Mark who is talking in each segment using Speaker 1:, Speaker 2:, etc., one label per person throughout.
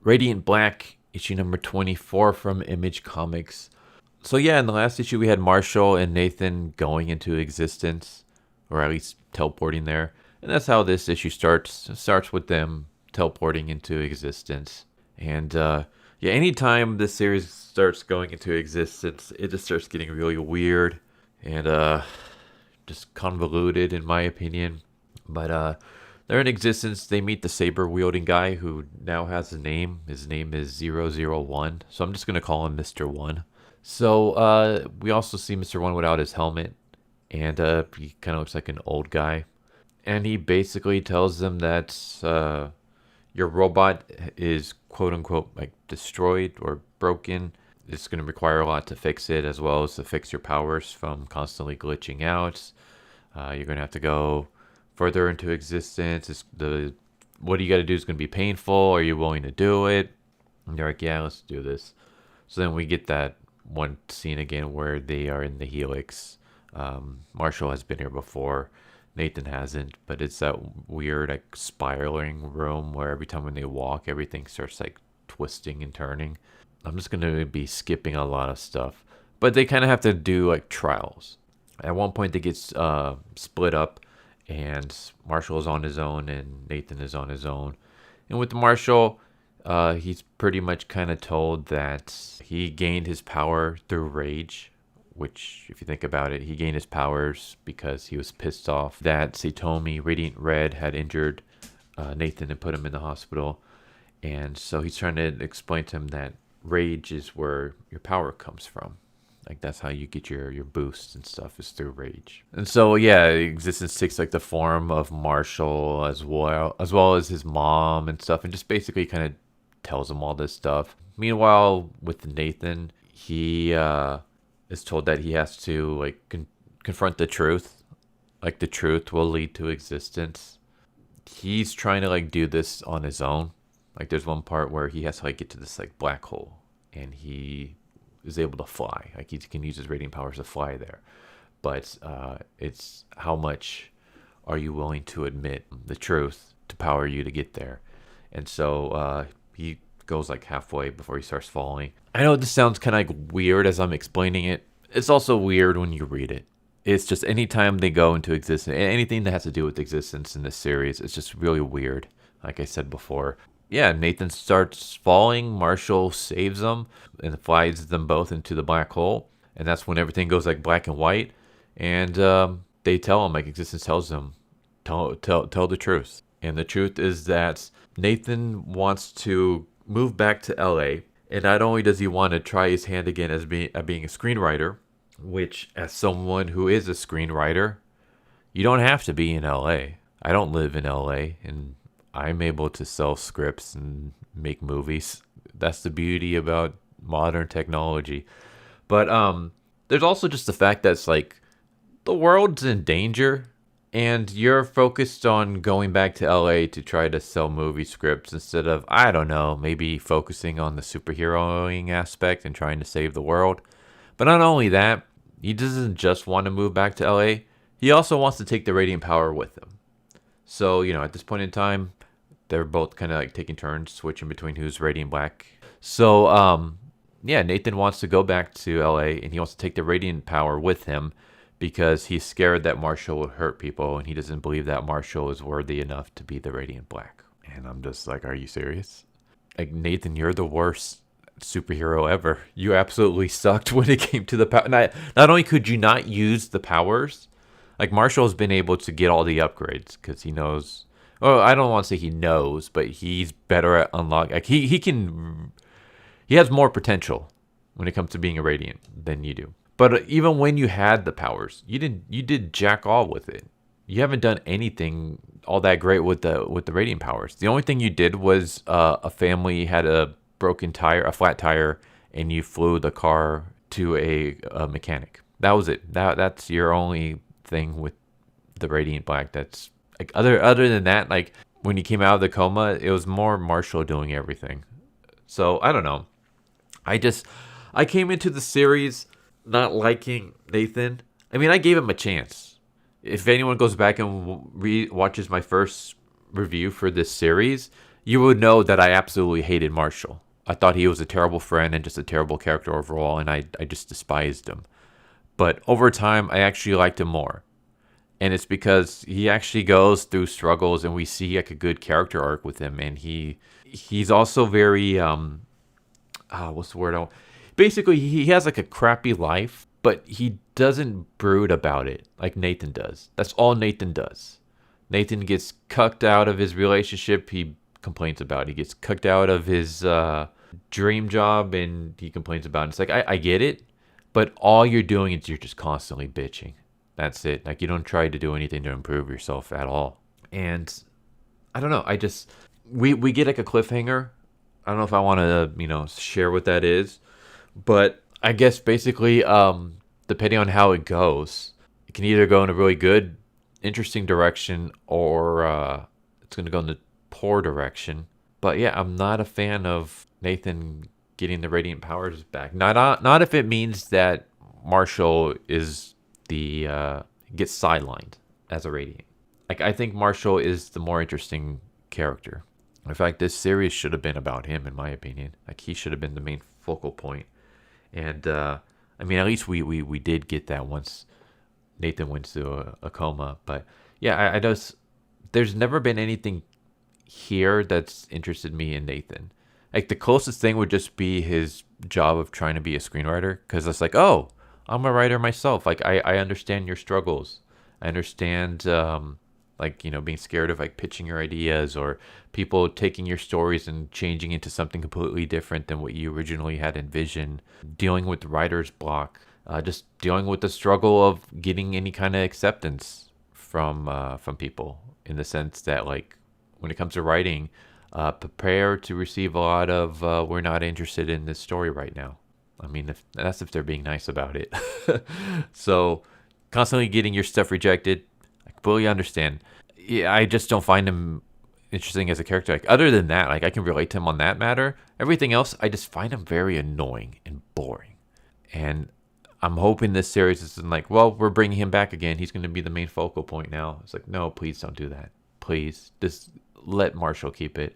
Speaker 1: Radiant Black, issue number 24 from Image Comics. So, yeah, in the last issue, we had Marshall and Nathan going into existence, or at least teleporting there. And that's how this issue starts. It starts with them teleporting into existence. And, yeah, anytime this series starts going into existence, it just starts getting really weird and, just convoluted, in my opinion. But, they're in existence. They meet the saber wielding guy who now has a name. His name is 001. So I'm just going to call him Mr. 1. So we also see Mr. 1 without his helmet. And he kind of looks like an old guy. And he basically tells them that your robot is quote unquote like destroyed or broken. It's going to require a lot to fix it, as well as to fix your powers from constantly glitching out. You're going to have to go further into existence. What do you got to do is going to be painful. Are you willing to do it? And they're like, yeah, let's do this. So then we get that one scene again where they are in the Helix. Marshall has been here before. Nathan hasn't, but it's that weird like spiraling room where every time when they walk, everything starts like twisting and turning. I'm just gonna be skipping a lot of stuff, but they kind of have to do like trials. At one point, they get split up, and Marshall is on his own, and Nathan is on his own. And with Marshall, he's pretty much kind of told that he gained his power through rage, which, if you think about it, he gained his powers because he was pissed off that Satomi Radiant Red had injured Nathan and put him in the hospital. And so he's trying to explain to him that rage is where your power comes from. Like, that's how you get your boosts and stuff, is through rage. And so, yeah, existence takes like the form of Marshall as well as his mom and stuff, and just basically kind of tells him all this stuff. Meanwhile, with Nathan, he is told that he has to like confront the truth. Like, the truth will lead to existence. He's trying to like do this on his own. Like, there's one part where he has to like get to this like black hole, and he is able to fly. Like, he can use his radiant powers to fly there. But it's how much are you willing to admit the truth to power you to get there. And so he goes like halfway before he starts falling. I know this sounds kind of like weird as I'm explaining it. It's also weird when you read it. It's just anytime they go into existence, anything that has to do with existence in this series, it's just really weird. Like I said before. Yeah, Nathan starts falling. Marshall saves them and flies them both into the black hole. And that's when everything goes like black and white. And they tell him, like, existence tells them, tell the truth. And the truth is that Nathan wants to move back to LA. And not only does he want to try his hand again as being a screenwriter, which, as someone who is a screenwriter, you don't have to be in LA. I don't live in LA, and I'm able to sell scripts and make movies. That's the beauty about modern technology. But there's also just the fact that it's like the world's in danger, and you're focused on going back to LA to try to sell movie scripts instead of, I don't know, maybe focusing on the superheroing aspect and trying to save the world. But not only that, he doesn't just want to move back to LA. He also wants to take the radiant power with him. So, at this point in time, they're both kind of like taking turns switching between who's Radiant Black. So, yeah, Nathan wants to go back to LA, and he wants to take the Radiant power with him because he's scared that Marshall would hurt people, and he doesn't believe that Marshall is worthy enough to be the Radiant Black. And I'm just like, are you serious? Like, Nathan, you're the worst superhero ever. You absolutely sucked when it came to the power. Not only could you not use the powers, like, Marshall's been able to get all the upgrades because he knows. Well, I don't want to say he knows, but he's better at unlocking. Like, he has more potential when it comes to being a Radiant than you do. But even when you had the powers, you did jack all with it. You haven't done anything all that great with the Radiant powers. The only thing you did was a family had a broken tire, a flat tire, and you flew the car to a mechanic. That was it. That's your only thing with the Radiant Black. That's like other than that, like when he came out of the coma, it was more Marshall doing everything. So I don't know. I came into the series not liking Nathan. I mean, I gave him a chance. If anyone goes back and watches my first review for this series, you would know that I absolutely hated Marshall. I thought he was a terrible friend and just a terrible character overall, and I just despised him. But over time, I actually liked him more. And it's because he actually goes through struggles, and we see like a good character arc with him. And he's also very what's the word? Basically, he has like a crappy life, but he doesn't brood about it like Nathan does. That's all Nathan does. Nathan gets cucked out of his relationship. He complains about it. He gets cucked out of his dream job, and he complains about it. It's like, I get it, but all you're doing is you're just constantly bitching. That's it. Like, you don't try to do anything to improve yourself at all. And I don't know. We get like a cliffhanger. I don't know if I want to, share what that is, but I guess basically, depending on how it goes, it can either go in a really good, interesting direction, or it's going to go in the poor direction. But yeah, I'm not a fan of Nathan getting the radiant powers back. Not if it means that Marshall is gets sidelined as a radiant. Like, I think Marshall is the more interesting character. In fact, this series should have been about him, in my opinion. Like, he should have been the main focal point. And I mean, at least we did get that once Nathan went to a coma. But yeah, I just, there's never been anything here that's interested me in Nathan. Like, the closest thing would just be his job of trying to be a screenwriter, because it's like, oh, I'm a writer myself. Like, I understand your struggles. I understand being scared of like pitching your ideas, or people taking your stories and changing into something completely different than what you originally had envisioned, dealing with writer's block, just dealing with the struggle of getting any kind of acceptance from people, in the sense that, like, when it comes to writing, prepare to receive a lot of we're not interested in this story right now. I mean, if they're being nice about it. So constantly getting your stuff rejected, I completely understand. Yeah, I just don't find him interesting as a character. Like, other than that, like, I can relate to him on that matter. Everything else, I just find him very annoying and boring. And I'm hoping this series isn't like, well, we're bringing him back again. He's going to be the main focal point now. It's like, no, please don't do that. Please, just let Marshall keep it.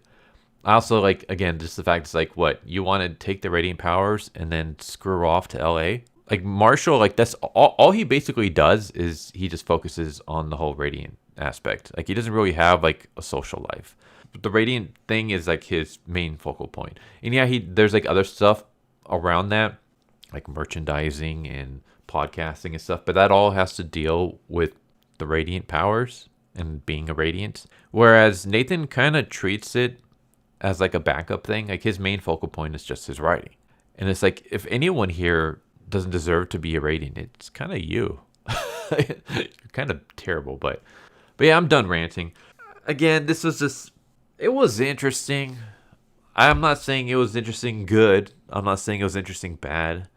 Speaker 1: I also like, again, just the fact it's like, what, you want to take the radiant powers and then screw off to LA? Like, Marshall, like, that's all he basically does is he just focuses on the whole radiant aspect. Like, he doesn't really have like a social life. But the radiant thing is like his main focal point. And yeah, there's like other stuff around that, like merchandising and podcasting and stuff, but that all has to deal with the radiant powers and being a radiant. Whereas Nathan kind of treats it as like a backup thing. Like, his main focal point is just his writing. And it's like, if anyone here doesn't deserve to be a radiant, it's kind of you. You're kind of terrible, but yeah, I'm done ranting. Again, this was just, it was interesting. I'm not saying it was interesting good. I'm not saying it was interesting bad.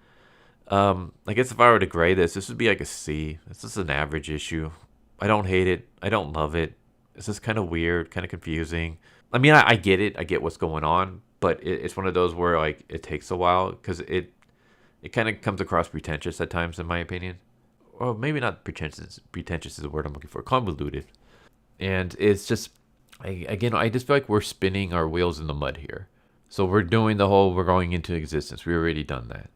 Speaker 1: I guess if I were to grade this would be like a C. This is an average issue. I don't hate it. I don't love it. It's just kind of weird, kind of confusing. I mean, I get it. I get what's going on, but it's one of those where like it takes a while, because it kind of comes across pretentious at times, in my opinion. Or maybe not pretentious. Pretentious is the word I'm looking for. Convoluted. And it's just, I just feel like we're spinning our wheels in the mud here. So we're doing the whole, we're going into existence. We've already done that.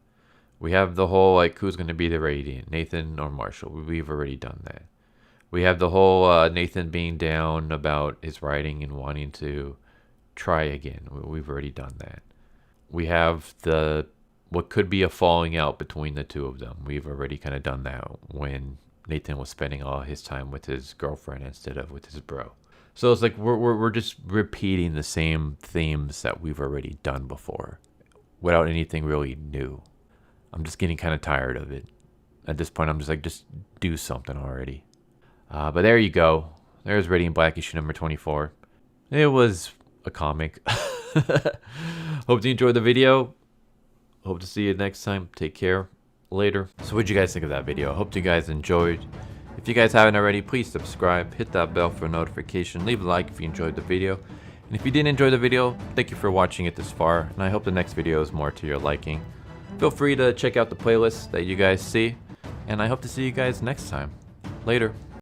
Speaker 1: We have the whole, like, who's going to be the radiant, Nathan or Marshall? We've already done that. We have the whole Nathan being down about his writing and wanting to try again. We've already done that. We have what could be a falling out between the two of them. We've already kind of done that when Nathan was spending all his time with his girlfriend instead of with his bro. So it's like we're just repeating the same themes that we've already done before without anything really new. I'm just getting kind of tired of it. At this point, I'm just like, just do something already. But there you go. There's Radiant Black issue number 24. It was a comic. Hope you enjoyed the video. Hope to see you next time. Take care. Later. So what'd you guys think of that video? I hope you guys enjoyed. If you guys haven't already, please subscribe, hit that bell for notification, leave a like if you enjoyed the video. And if you didn't enjoy the video, thank you for watching it this far, and I hope the next video is more to your liking. Feel free to check out the playlist that you guys see, and I hope to see you guys next time. Later.